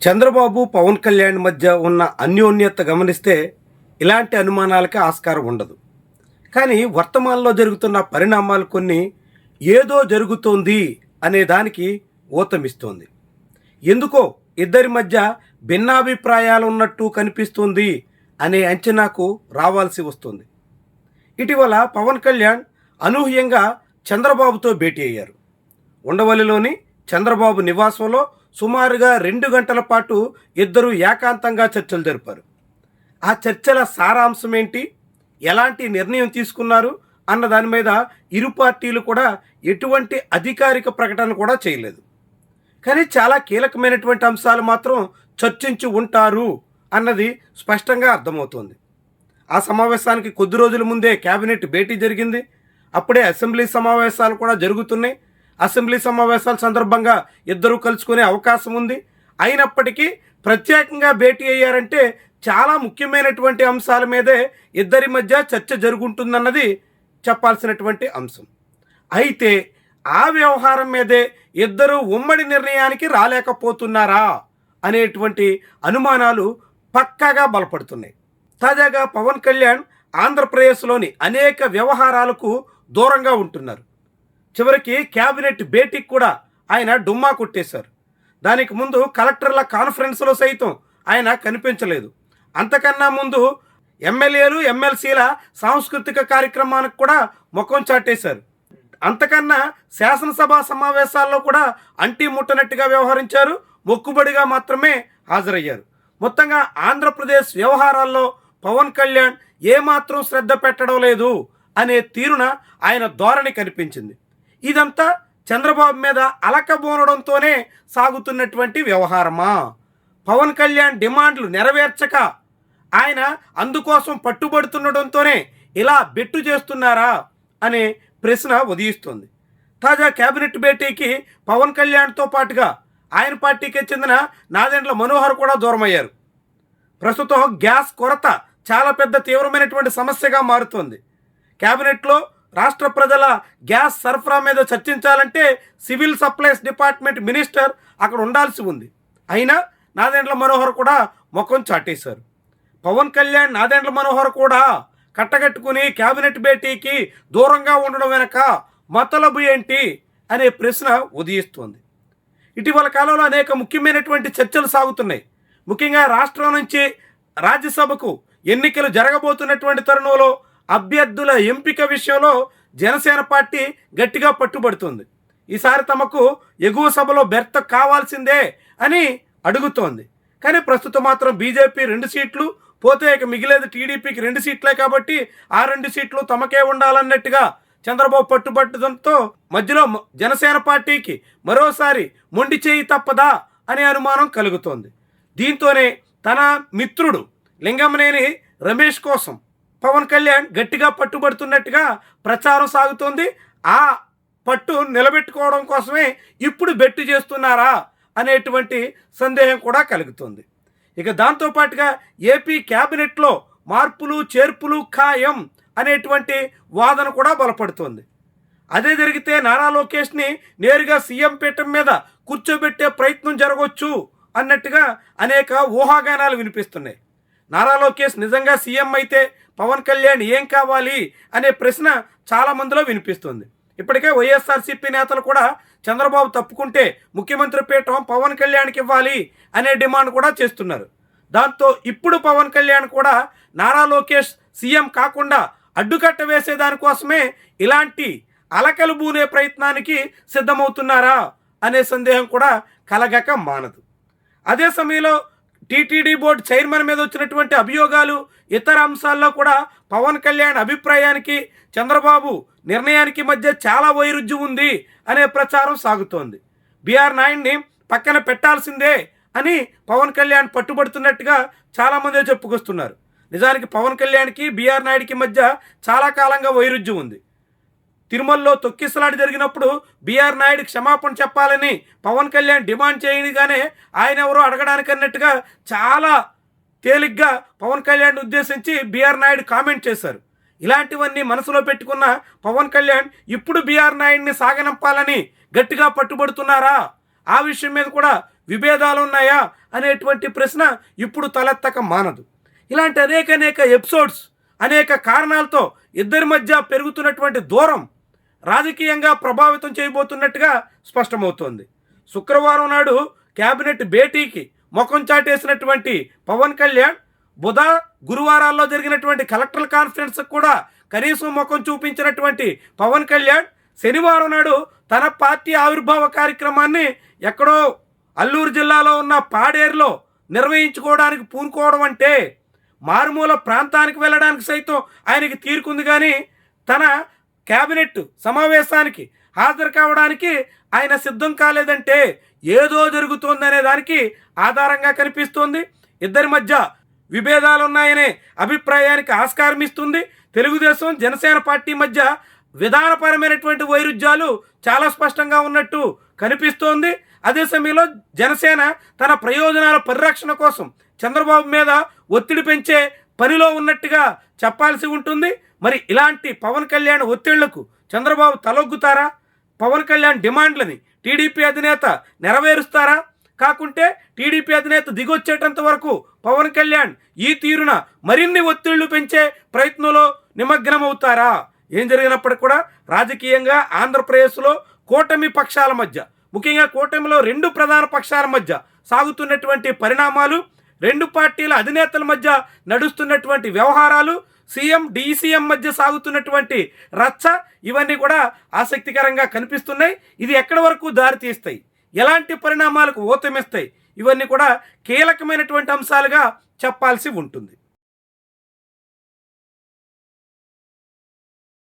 చంద్రబాబు పవన్ కళ్యాణ్ మధ్య ఉన్న అన్యోన్యత గమనిస్తే ఇలాంటి అనుమానాలకి ఆస్కారం ఉండదు. కానీ వర్తమానంలో జరుగుతున్న పరిణామాలు కొన్ని ఏదో జరుగుతోంది అనే దానికి ఊతమిస్తోంది. ఎందుకో ఇద్దరి మధ్య భిన్నాభిప్రాయాలు ఉన్నట్టు కనిపిస్తుంది అనే అంచనాకు రావాల్సి వస్తుంది. ఇటీవల పవన్ కళ్యాణ్ అనూహ్యంగా చంద్రబాబుతో భేటీ అయ్యారు. ఉండవల్లిలోని చంద్రబాబు నివాసంలో సుమారుగా 2 గంటల పాటు ఇద్దరు ఏకాంతంగా చర్చలు జరిపారు. ఆ చర్చల సారాంశం ఏంటి, ఎలాంటి నిర్ణయం తీసుకున్నారు అన్న దాని మీద ఇరు పార్టీలు కూడా ఎటువంటి అధికారిక ప్రకటన కూడా చేయలేదు. కానీ చాలా కీలకమైనటువంటి అంశాలు మాత్రం చర్చించి ఉంటారు అన్నది స్పష్టంగా అర్థమవుతోంది. ఆ సమావేశానికి కొద్ది రోజుల ముందే కేబినెట్ భేటీ జరిగింది. అప్పుడే అసెంబ్లీ సమావేశాలు కూడా జరుగుతున్నాయి. అసెంబ్లీ సమావేశాల సందర్భంగా ఇద్దరూ కలుసుకునే అవకాశం ఉంది. అయినప్పటికీ ప్రత్యేకంగా భేటీ అయ్యారంటే చాలా ముఖ్యమైనటువంటి అంశాల మీదే ఇద్దరి మధ్య చర్చ జరుగుతుందన్నది చెప్పాల్సినటువంటి అంశం. అయితే ఆ వ్యవహారం మీదే ఇద్దరు ఉమ్మడి నిర్ణయానికి రాలేకపోతున్నారా అనేటువంటి అనుమానాలు పక్కాగా బలపడుతున్నాయి. తాజాగా పవన్ కళ్యాణ్ ఆంధ్రప్రదేశ్లోని అనేక వ్యవహారాలకు దూరంగా ఉంటున్నారు. చివరికి క్యాబినెట్ భేటీకి కూడా ఆయన డుమ్మా కొట్టేశారు. దానికి ముందు కలెక్టర్ల కాన్ఫరెన్స్లో సైతం ఆయన కనిపించలేదు. అంతకన్నా ముందు ఎమ్మెల్యేలు ఎమ్మెల్సీల సాంస్కృతిక కార్యక్రమానికి కూడా ముఖం చాటేశారు. అంతకన్నా శాసనసభ సమావేశాల్లో కూడా అంటీ ముట్టనట్టుగా వ్యవహరించారు. మొక్కుబడిగా మాత్రమే హాజరయ్యారు. మొత్తంగా ఆంధ్రప్రదేశ్ వ్యవహారాల్లో పవన్ కళ్యాణ్ ఏమాత్రం శ్రద్ధ పెట్టడం లేదు అనే తీరున ఆయన ధోరణి కనిపించింది. ఇదంతా చంద్రబాబు మీద అలకబోనడంతోనే సాగుతున్నటువంటి వ్యవహారమా? పవన్ కళ్యాణ్ డిమాండ్లు నెరవేర్చక ఆయన అందుకోసం పట్టుబడుతుండటంతోనే ఇలా బెట్టు చేస్తున్నారా అనే ప్రశ్న ఉదయిస్తుంది. తాజా కేబినెట్ భేటీకి పవన్ కళ్యాణ్తో పాటుగా ఆయన పార్టీకి చెందిన నాదెండ్ల మనోహర్ కూడా దూరమయ్యారు. ప్రస్తుతం గ్యాస్ కొరత చాలా పెద్ద తీవ్రమైనటువంటి సమస్యగా మారుతోంది. కేబినెట్లో రాష్ట్ర ప్రజల గ్యాస్ సరఫరా మీద చర్చించాలంటే సివిల్ సప్లైస్ డిపార్ట్మెంట్ మినిస్టర్ అక్కడ ఉండాల్సి ఉంది. అయినా నాదెండ్ల మనోహర్ కూడా ముఖం చాటేశారు. పవన్ కళ్యాణ్ నాదెండ్ల మనోహర్ కూడా కట్టగట్టుకుని కేబినెట్ భేటీకి దూరంగా ఉండడం వెనక మతలబు ఏంటి అనే ప్రశ్న ఉదయిస్తోంది. ఇటీవల కాలంలో అనేక ముఖ్యమైనటువంటి చర్చలు సాగుతున్నాయి. ముఖ్యంగా రాష్ట్రం నుంచి రాజ్యసభకు ఎన్నికలు జరగబోతున్నటువంటి తరుణంలో అభ్యర్థుల ఎంపిక విషయంలో జనసేన పార్టీ గట్టిగా పట్టుబడుతుంది. ఈసారి తమకు ఎగువ సభలో బెర్త కావాల్సిందే అని అడుగుతోంది. కానీ ప్రస్తుతం మాత్రం బీజేపీ 2 సీట్లు పోతే ఇక మిగిలేదు టీడీపీకి 2 సీట్లే కాబట్టి ఆ 2 సీట్లు తమకే ఉండాలన్నట్టుగా చంద్రబాబు పట్టుబట్టడంతో మధ్యలో జనసేన పార్టీకి మరోసారి మొండి చేయి తప్పదా అనే అనుమానం కలుగుతోంది. దీంతోనే తన మిత్రుడు లింగమనేని రమేష్ కోసం పవన్ కళ్యాణ్ గట్టిగా పట్టుబడుతున్నట్టుగా ప్రచారం సాగుతోంది. ఆ పట్టు నిలబెట్టుకోవడం కోసమే ఇప్పుడు బెట్టు చేస్తున్నారా అనేటువంటి సందేహం కూడా కలుగుతుంది. ఇక దాంతోపాటుగా ఏపీ క్యాబినెట్లో మార్పులు చేర్పులు ఖాయం అనేటువంటి వాదన కూడా బలపడుతోంది. అదే జరిగితే నారా లోకేష్ని నేరుగా సీఎం పీఠం మీద కూర్చోబెట్టే ప్రయత్నం జరగవచ్చు అన్నట్టుగా అనేక ఊహాగానాలు వినిపిస్తున్నాయి. నారా లోకేష్ నిజంగా సీఎం అయితే పవన్ కళ్యాణ్ ఏం కావాలి అనే ప్రశ్న చాలా మందిలో వినిపిస్తుంది. ఇప్పటికే వైఎస్ఆర్సీపీ నేతలు కూడా చంద్రబాబు తప్పుకుంటే ముఖ్యమంత్రి పీఠం పవన్ కళ్యాణ్కి ఇవ్వాలి అనే డిమాండ్ కూడా చేస్తున్నారు. దాంతో ఇప్పుడు పవన్ కళ్యాణ్ కూడా నారా లోకేష్ సీఎం కాకుండా అడ్డుకట్ట వేసేదానికోసమే ఇలాంటి అలకలు బూనే ప్రయత్నానికి సిద్ధమవుతున్నారా అనే సందేహం కూడా కలగక మానదు. అదే సమయంలో టీటీడీ బోర్డు చైర్మన్ మీద వచ్చినటువంటి అభియోగాలు ఇతర అంశాల్లో కూడా పవన్ కళ్యాణ్ అభిప్రాయానికి చంద్రబాబు నిర్ణయానికి మధ్య చాలా వైరుధ్యం ఉంది అనే ప్రచారం సాగుతోంది. బీఆర్ నాయుడిని పక్కన పెట్టాల్సిందే అని పవన్ కళ్యాణ్ పట్టుబడుతున్నట్టుగా చాలామంది చెప్పుకొస్తున్నారు. నిజానికి పవన్ కళ్యాణ్కి బీఆర్ నాయుడికి మధ్య చాలా కాలంగా వైరుధ్యం ఉంది. తిరుమలలో తొక్కిసలాట జరిగినప్పుడు బీఆర్ నాయుడు క్షమాపణ చెప్పాలని పవన్ కళ్యాణ్ డిమాండ్ చేయగానే ఆయన ఎవరో అడగడానికి అన్నట్టుగా చాలా తేలిగ్గా పవన్ కళ్యాణ్ ఉద్దేశించి బీఆర్ నాయుడు కామెంట్ చేశారు. ఇలాంటివన్నీ మనసులో పెట్టుకున్న పవన్ కళ్యాణ్ ఇప్పుడు బీఆర్ నాయుడిని సాగనంపాలని గట్టిగా పట్టుబడుతున్నారా? ఆ విషయం మీద కూడా విభేదాలు ఉన్నాయా అనేటువంటి ప్రశ్న ఇప్పుడు తలెత్తక మానదు. ఇలాంటి అనేక ఎపిసోడ్స్, అనేక కారణాలతో ఇద్దరి మధ్య పెరుగుతున్నటువంటి దూరం రాజకీయంగా ప్రభావితం చేయబోతున్నట్టుగా స్పష్టమవుతోంది. శుక్రవారం నాడు కేబినెట్ భేటీకి ముఖం చాటేసినటువంటి పవన్ కళ్యాణ్ బుధ గురువారాల్లో జరిగినటువంటి కలెక్టర్ కాన్ఫరెన్స్ కూడా కనీసం ముఖం చూపించినటువంటి పవన్ కళ్యాణ్ శనివారం నాడు తన పార్టీ ఆవిర్భావ కార్యక్రమాన్ని ఎక్కడో అల్లూరు జిల్లాలో ఉన్న పాడేరులో నిర్వహించుకోవడానికి పూనుకోవడం అంటే మారుమూల ప్రాంతానికి వెళ్ళడానికి సైతం ఆయనకి తీరుకుంది. కానీ తన కేబినెట్ సమావేశానికి హాజరు కావడానికి ఆయన సిద్ధం కాలేదంటే ఏదో జరుగుతోందనే దానికి ఆధారంగా కనిపిస్తోంది. ఇద్దరి మధ్య విభేదాలు ఉన్నాయనే అభిప్రాయానికి ఆస్కారం ఇస్తుంది. తెలుగుదేశం జనసేన పార్టీ మధ్య విధానపరమైనటువంటి వైరుధ్యాలు చాలా స్పష్టంగా ఉన్నట్టు కనిపిస్తోంది. అదే సమయంలో జనసేన తన ప్రయోజనాల పరిరక్షణ కోసం చంద్రబాబు మీద ఒత్తిడి పెంచే పనిలో ఉన్నట్టుగా చెప్పాల్సి ఉంటుంది. మరి ఇలాంటి పవన్ కళ్యాణ్ ఒత్తిళ్లకు చంద్రబాబు తలొగ్గుతారా? పవన్ కళ్యాణ్ డిమాండ్లని టీడీపీ అధినేత నెరవేరుస్తారా? కాకుంటే టీడీపీ అధినేత దిగొచ్చేటంత వరకు పవన్ కళ్యాణ్ ఈ తీరున మరిన్ని ఒత్తిళ్లు పెంచే ప్రయత్నంలో నిమగ్నమవుతారా? ఏం జరిగినప్పటికీ కూడా రాజకీయంగా ఆంధ్రప్రదేశ్లో కూటమి పక్షాల మధ్య, ముఖ్యంగా కూటమిలో రెండు ప్రధాన పక్షాల మధ్య సాగుతున్నటువంటి పరిణామాలు, రెండు పార్టీల అధినేతల మధ్య నడుస్తున్నటువంటి వ్యవహారాలు, సీఎం డీసీఎం మధ్య సాగుతున్నటువంటి రచ్చ, ఇవన్నీ కూడా ఆసక్తికరంగా కనిపిస్తున్నాయి. ఇది ఎక్కడి వరకు దారితీస్తాయి, ఎలాంటి పరిణామాలకు ఊతమిస్తాయి, ఇవన్నీ కూడా కీలకమైనటువంటి అంశాలుగా చెప్పాల్సి ఉంటుంది.